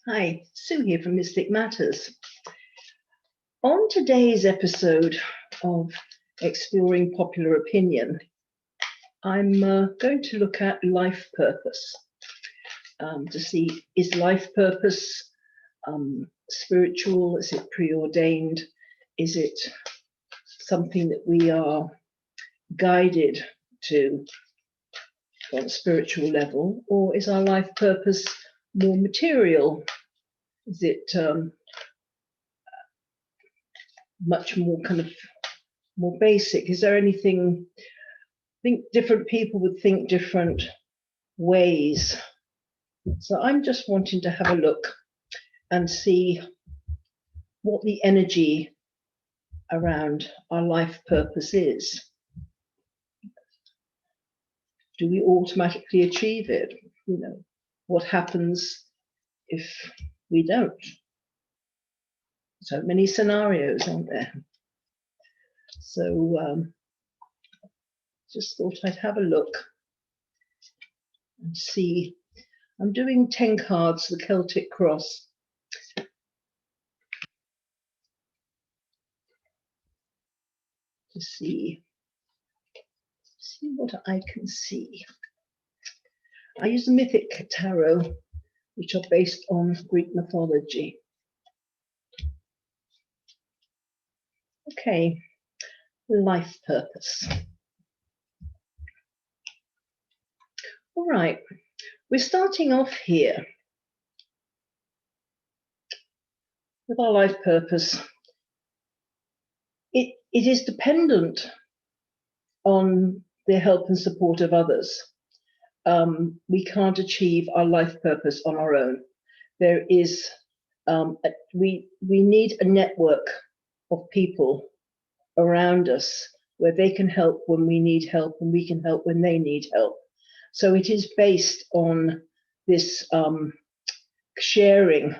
Hi, Sue here from Mystic Matters. On today's episode of Exploring Popular Opinion, I'm going to look at life purpose to see, is life purpose spiritual? Is it preordained? Is it something that we are guided to on a spiritual level, or is our life purpose more material? Is it much more kind of more basic? Is there anything? I think different people would think different ways. So I'm just wanting to have a look and see what the energy around our life purpose is. Do we automatically achieve it? You know, what happens if we don't? So many scenarios, aren't there? So just thought I'd have a look and see. I'm doing 10 cards, the Celtic Cross. To see what I can see. I use the Mythic Tarot, which are based on Greek mythology. Okay, life purpose. All right, we're starting off here with our life purpose. It is dependent on the help and support of others. We can't achieve our life purpose on our own. There is, we need a network of people around us where they can help when we need help and we can help when they need help. So it is based on this sharing.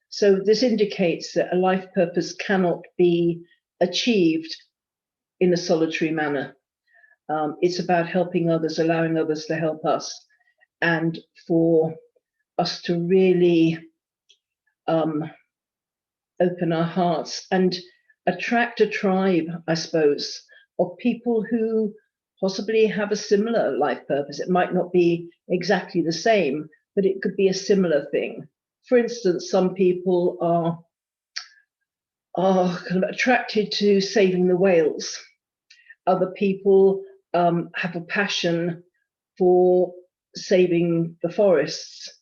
So this indicates that a life purpose cannot be achieved in a solitary manner. It's about helping others, allowing others to help us, and for us to really open our hearts and attract a tribe, I suppose, of people who possibly have a similar life purpose. It might not be exactly the same, but it could be a similar thing. For instance, some people are kind of attracted to saving the whales. Other people have a passion for saving the forests.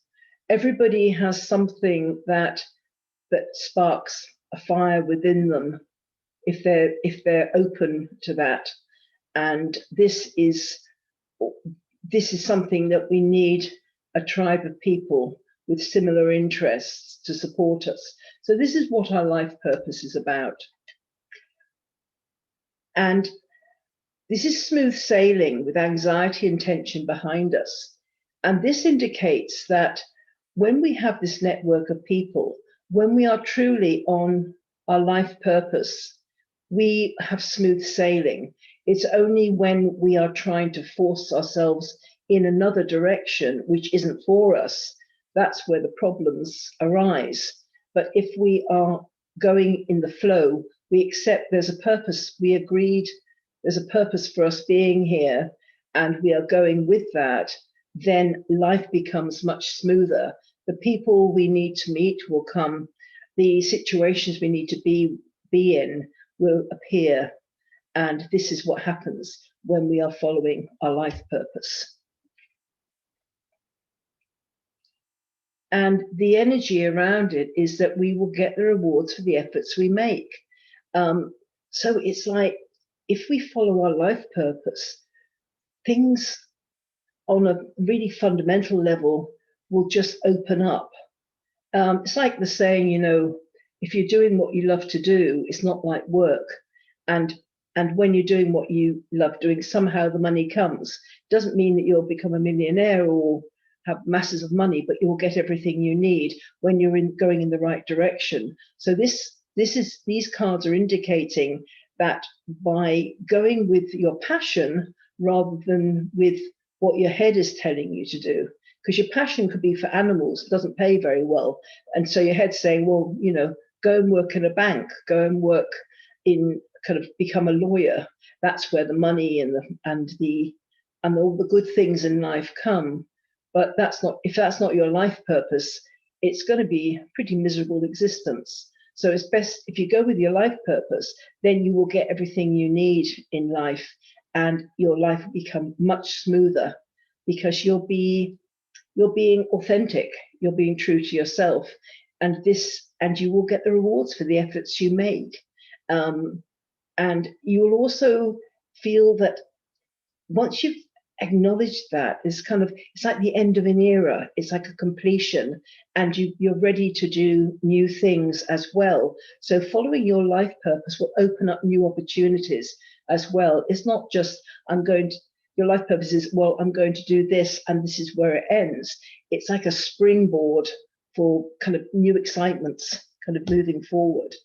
Everybody has something that sparks a fire within them if they're open to that. And this is something that we need a tribe of people with similar interests to support us. So this is what our life purpose is about. And this is smooth sailing with anxiety and tension behind us. And this indicates that when we have this network of people, when we are truly on our life purpose, we have smooth sailing. It's only when we are trying to force ourselves in another direction, which isn't for us, that's where the problems arise. But if we are going in the flow, we accept there's a purpose, we agreed there's a purpose for us being here, and we are going with that, then life becomes much smoother. The people we need to meet will come, the situations we need to be in will appear, and this is what happens when we are following our life purpose. And the energy around it is that we will get the rewards for the efforts we make. So it's like, if we follow our life purpose, things on a really fundamental level will just open up. It's like the saying, you know, if you're doing what you love to do, it's not like work. And when you're doing what you love doing, somehow the money comes. It doesn't mean that you'll become a millionaire or have masses of money, but you'll get everything you need when you're going in the right direction. So these cards are indicating that by going with your passion rather than with what your head is telling you to do. Because your passion could be for animals, it doesn't pay very well. And so your head's saying, well, you know, go and work in a bank, go and work in, kind of become a lawyer. That's where the money and all the good things in life come. But that's not, if that's not your life purpose, it's going to be a pretty miserable existence. So it's best if you go with your life purpose, then you will get everything you need in life, and your life will become much smoother, because you're being authentic, you're being true to yourself, and you will get the rewards for the efforts you make. And you will also feel that once you've acknowledged that, it's like the end of an era, it's like a completion, and you're ready to do new things as well. So following your life purpose will open up new opportunities as well. It's not just your life purpose is, well, I'm going to do this and this is where it ends. It's like a springboard for kind of new excitements, kind of moving forward.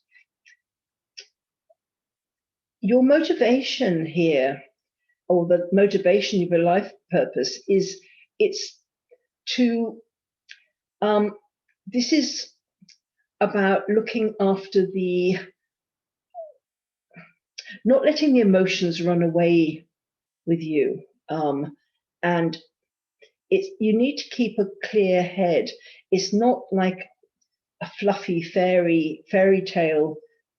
Your motivation here, or the motivation of your life purpose, is this is about looking after not letting the emotions run away with you. And you need to keep a clear head. It's not like a fluffy fairy tale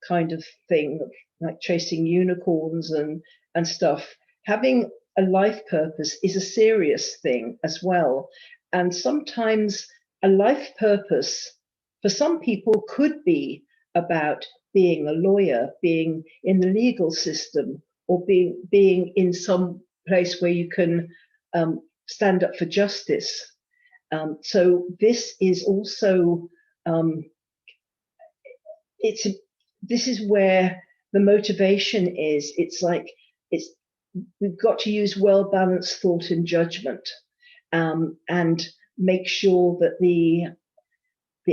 kind of thing, like chasing unicorns and stuff. Having a life purpose is a serious thing as well. And sometimes a life purpose for some people could be about being a lawyer, being in the legal system, or being in some place where you can stand up for justice. So this is also, this is where the motivation is. We've got to use well-balanced thought and judgment, and make sure that the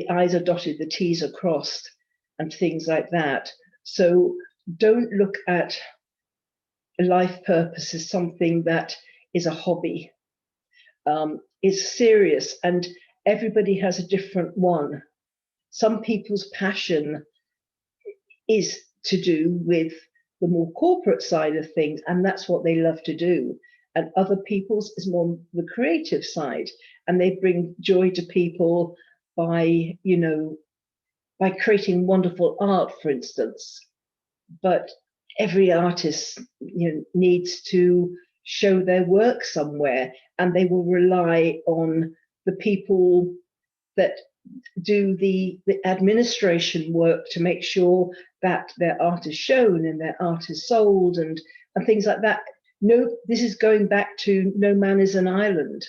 I's are dotted, the T's are crossed, and things like that. So don't look at a life purpose as something that is a hobby. It's serious, and everybody has a different one. Some people's passion is to do with the more corporate side of things, and that's what they love to do. And other people's is more the creative side, and they bring joy to people by creating wonderful art, for instance. But every artist needs to show their work somewhere, and they will rely on the people that do the administration work to make sure that their art is shown and their art is sold and things like that. No, this is going back to no man is an island.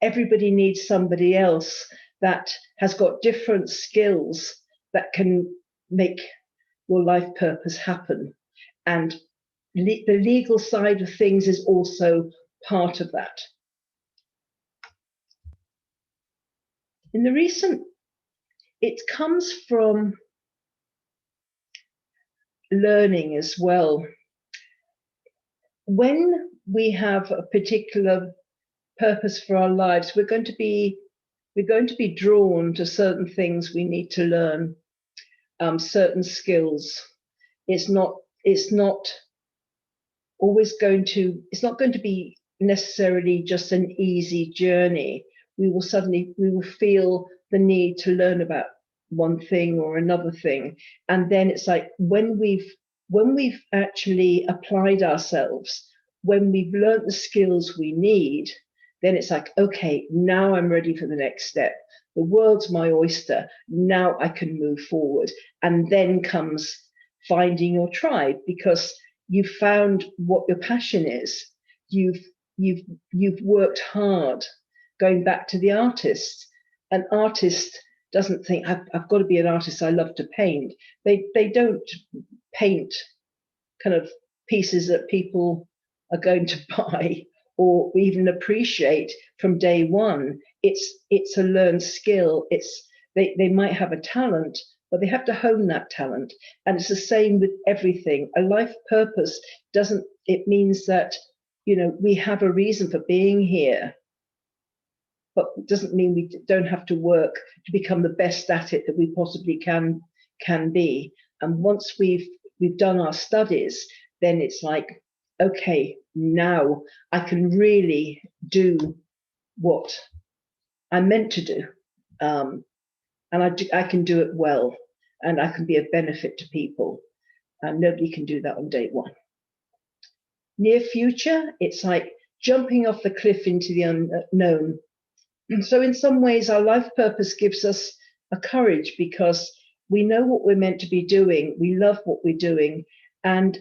Everybody needs somebody else that has got different skills that can make your life purpose happen. And the legal side of things is also part of that. In the recent, it comes from learning as well. When we have a particular purpose for our lives, we're going to be drawn to certain things we need to learn, certain skills. It's not going to be necessarily just an easy journey. We will feel the need to learn about one thing or another thing. And then it's like when we've actually applied ourselves, when we've learned the skills we need, then it's like, okay, now I'm ready for the next step. The world's my oyster. Now I can move forward. And then comes finding your tribe, because you've found what your passion is. You've worked hard. Going back to the artist, an artist doesn't think, I've got to be an artist, I love to paint. They don't paint kind of pieces that people are going to buy or even appreciate from day one. It's a learned skill. They might have a talent, but they have to hone that talent. And it's the same with everything. A life purpose it means that you know, we have a reason for being here, but it doesn't mean we don't have to work to become the best at it that we possibly can be. And once we've done our studies, then it's like, okay, now I can really do what I'm meant to do. And I can do it well, and I can be of benefit to people. And nobody can do that on day one. Near future, it's like jumping off the cliff into the unknown. And so in some ways, our life purpose gives us a courage, because we know what we're meant to be doing. We love what we're doing. And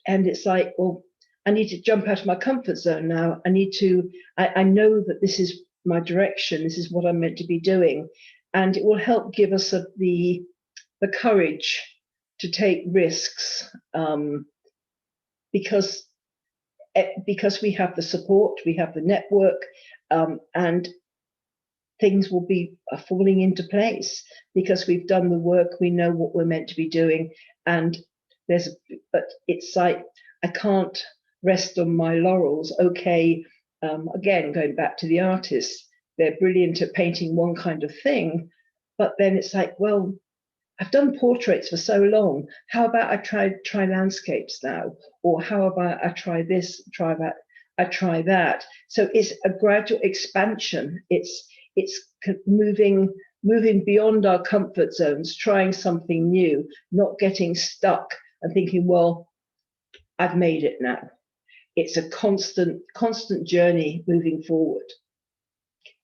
it's like, well, I need to jump out of my comfort zone now. I know that this is my direction. This is what I'm meant to be doing. And it will help give us the courage to take risks, because we have the support, we have the network, and things will be falling into place because we've done the work. We know what we're meant to be doing, and but it's like, I can't rest on my laurels. Okay, again, going back to the artists, they're brilliant at painting one kind of thing, but then it's like, well, I've done portraits for so long. How about I try landscapes now? Or how about I try this, try that, I try that. So it's a gradual expansion. It's moving beyond our comfort zones, trying something new, not getting stuck and thinking, well, I've made it now. It's a constant journey moving forward.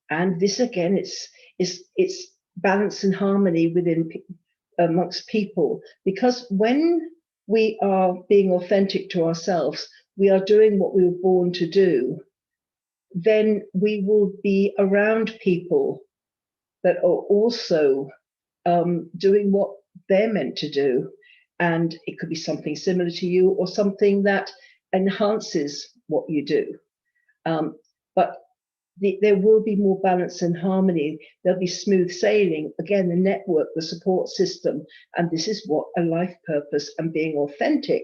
And this again, it's balance and harmony amongst people, because when we are being authentic to ourselves, we are doing what we were born to do, then we will be around people that are also doing what they're meant to do. And it could be something similar to you or something that enhances what you do. But there will be more balance and harmony. There'll be smooth sailing. Again, the network, the support system. And this is what a life purpose and being authentic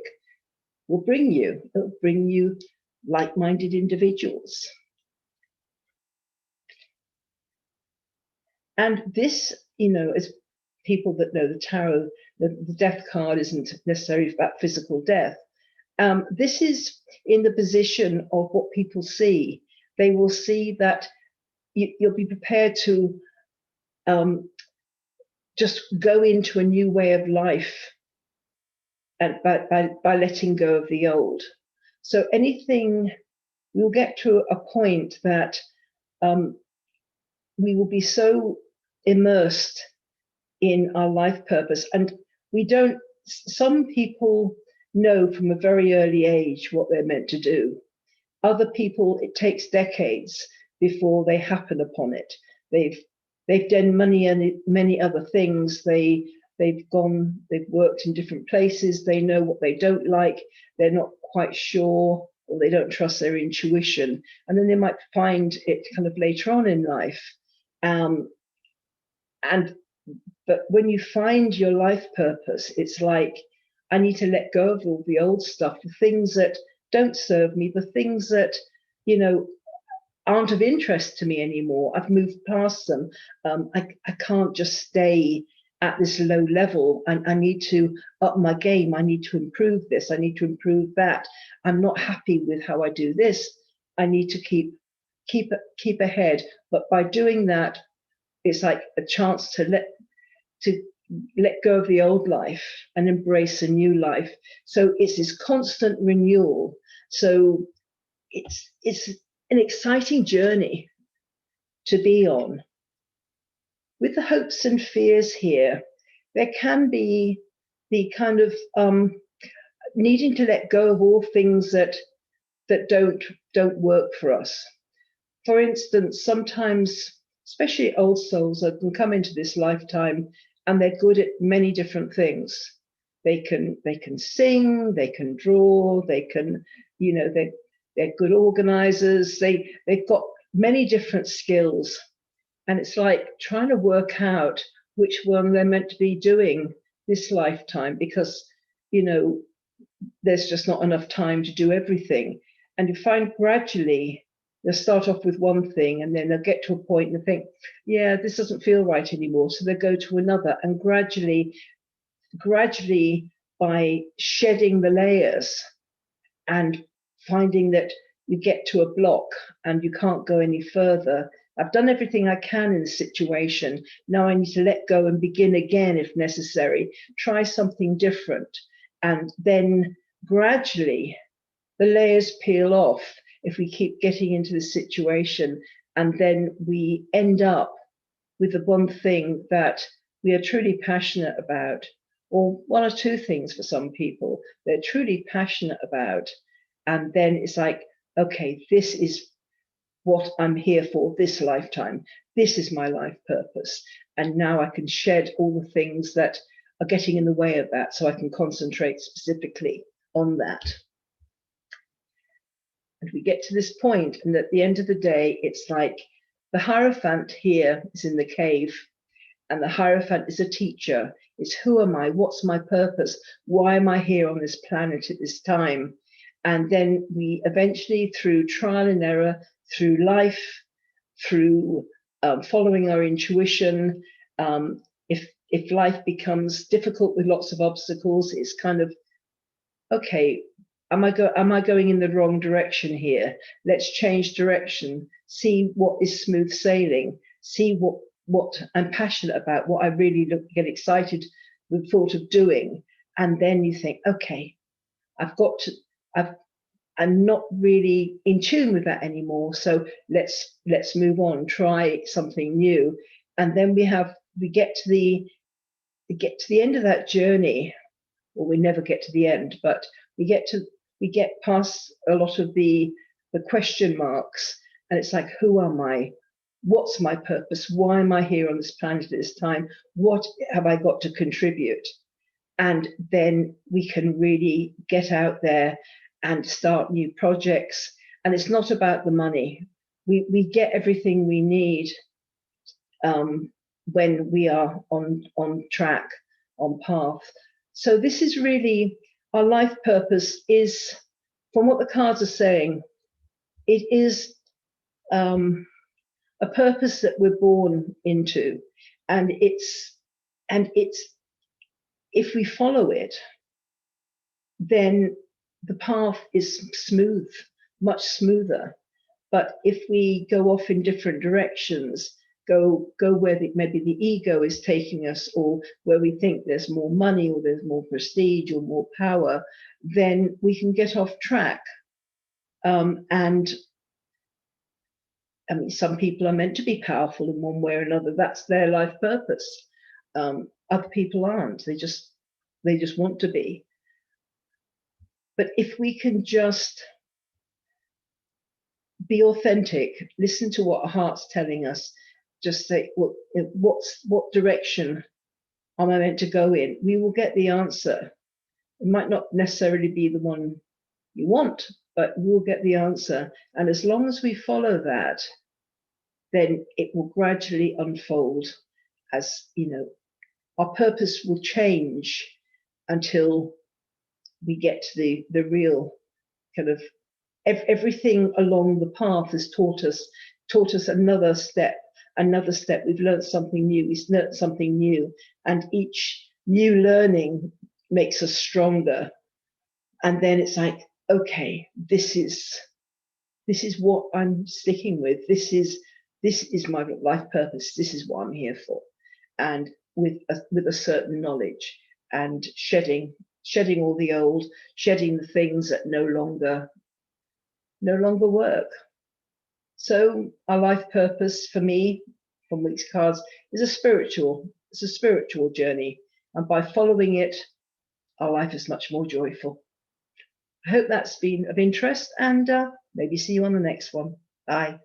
will bring you. It'll bring you like-minded individuals. And this, you know, as people that know the tarot, the death card isn't necessarily about physical death. This is in the position of what people see. They will see that you'll be prepared to just go into a new way of life, and by letting go of the old. So anything, we'll get to a point that we will be so immersed in our life purpose, and some people know from a very early age what they're meant to do. Other people, it takes decades before they happen upon it. They've done many other things. They've worked in different places. They know what they don't like. They're not quite sure, or they don't trust their intuition. And then they might find it kind of later on in life. But when you find your life purpose, it's like, I need to let go of all the old stuff, the things that don't serve me, the things that, you know, aren't of interest to me anymore. I've moved past them. I can't just stay at this low level. I need to up my game. I need to improve this. I need to improve that. I'm not happy with how I do this. I need to keep ahead. But by doing that, it's like a chance to let go of the old life and embrace a new life. So it's this constant renewal. So it's an exciting journey to be on. With the hopes and fears here, there can be the kind of needing to let go of all things that don't work for us. For instance, sometimes, especially old souls that can come into this lifetime and they're good at many different things. They can sing, they can draw, they can, you know, they're good organizers. They've got many different skills. And it's like trying to work out which one they're meant to be doing this lifetime, because, you know, there's just not enough time to do everything. And you find gradually they'll start off with one thing, and then they'll get to a point and they think, yeah, this doesn't feel right anymore. So they go to another, and gradually, by shedding the layers and finding that you get to a block and you can't go any further. I've done everything I can in the situation. Now I need to let go and begin again if necessary. Try something different. And then gradually the layers peel off if we keep getting into the situation. And then we end up with the one thing that we are truly passionate about, or one or two things for some people they're truly passionate about. And then it's like, okay, this is what I'm here for this lifetime. This is my life purpose. And now I can shed all the things that are getting in the way of that, so I can concentrate specifically on that. And we get to this point, and at the end of the day, it's like the Hierophant here is in the cave, and the Hierophant is a teacher. It's who am I? What's my purpose? Why am I here on this planet at this time? And then we eventually, through trial and error, through life, through following our intuition, if life becomes difficult with lots of obstacles, it's kind of, okay, am I going in the wrong direction here? Let's change direction. See what is smooth sailing. See what I'm passionate about, what I really get excited with the thought of doing. And then you think, okay, I'm not really in tune with that anymore. So let's move on, try something new. And then we get to the end of that journey, or we never get to the end, but we get past a lot of the question marks, and it's like, who am I? What's my purpose? Why am I here on this planet at this time? What have I got to contribute? And then we can really get out there and start new projects. And it's not about the money. We get everything we need when we are on track, on path. So this is really, our life purpose is, from what the cards are saying, it is a purpose that we're born into. And it's if we follow it, then the path is smooth, much smoother. But if we go off in different directions, go where maybe the ego is taking us, or where we think there's more money, or there's more prestige, or more power, then we can get off track. And I mean, some people are meant to be powerful in one way or another. That's their life purpose. Other people aren't. They just want to be. But if we can just be authentic, listen to what our heart's telling us, just say, well, what direction am I meant to go in? We will get the answer. It might not necessarily be the one you want, but we'll get the answer. And as long as we follow that, then it will gradually unfold. As you know, our purpose will change until we get to the real kind of, everything along the path has taught us another step. We've learned something new, and each new learning makes us stronger. And then it's like, okay, this is what I'm sticking with. This is my life purpose. This is what I'm here for. And with a certain knowledge, and shedding all the old, shedding the things that no longer work. So our life purpose for me, from these cards, is a spiritual journey. And by following it, our life is much more joyful. I hope that's been of interest, and maybe see you on the next one. Bye.